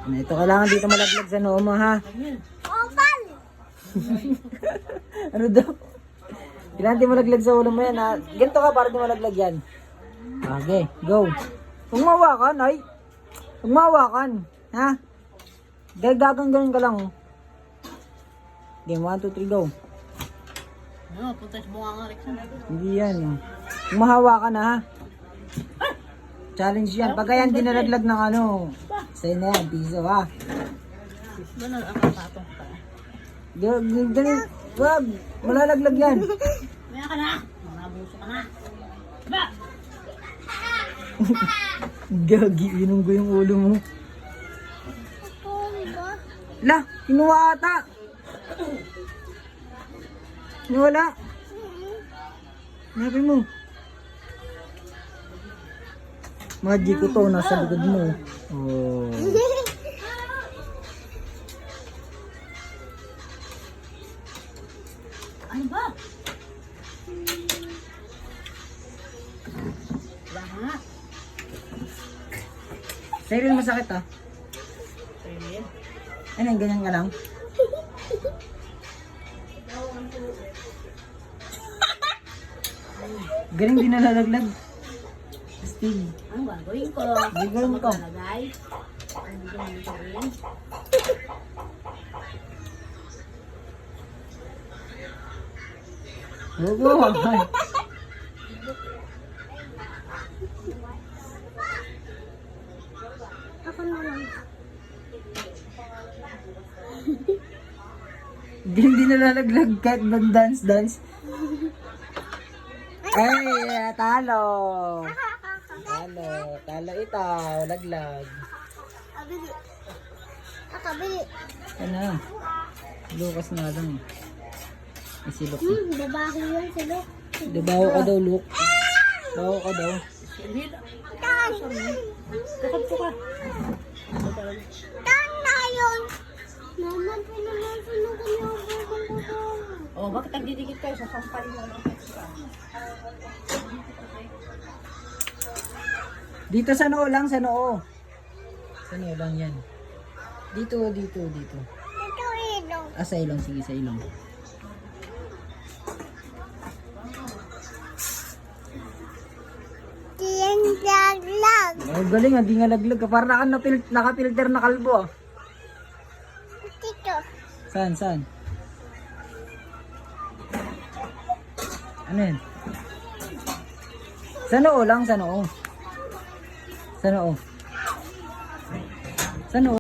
Ito, kailangan dito malaglag sa noo mo, ha? Opal! Ano daw? Kailangan di malaglag sa ulo mo yan, ha? Ganito ka para di malaglag yan. Okay, go. Huwag mawakan, ay. Huwag mawakan, ha? Gagagang ganun ka lang, oh. Game 1, 2, 3, go. Ano, punta sa bunga nga, Rex. Hindi yan, oh. Huwag mahawakan, ha? Challenge yan. Pagka yan dinalaglag ng ano, sa'yo na yan, piso, ha? Ganun ang kapatong pa. Ganun, wag, malalaglag yan. Maya ka na! Manabuso ka na! Ba! Gagi, binunggo yung ulo mo. La, kinuha ata. Nawala. Nabi mo. Magic ko to, nasa likod mo. Oh. Ano ba? Wala nga. Sa'yo rin masakit, ha? Ayun. Ano, ganyan ka lang? Galing din nalalaglag. Steve. Ang gagawin ko? Gagawin ko. Maglagay. Ano yung gagawin? Huwag. Ako na lang. Galing din nalalaglag kahit mag-dance. Ay, talo. Talo itaw, laglag. Kabili. Kabili. Ano? Lukas nga lang. May silok na. Babae yun sila. Bawo ka daw, Luke. Bawo ka daw. Hindi. Tan! Tukad ko ka. Tan na yun! Naman, pinanasunod ko niya ako. Oh, bakit nagdidikit kayo? Sasampalin mo lang. Dito sa noo lang, sa noo. Sa noo lang yan. Dito. Ito ilong. Ah, sa ilong. Sige, sa ilong. Tiyang laglag. Oh, galing, hindi nga laglag ka. Parang nakapilter na kalbo, ah. Dito. Saan? Ano yan? Sa noo lang, sa noo. Sa noo. Sa noo.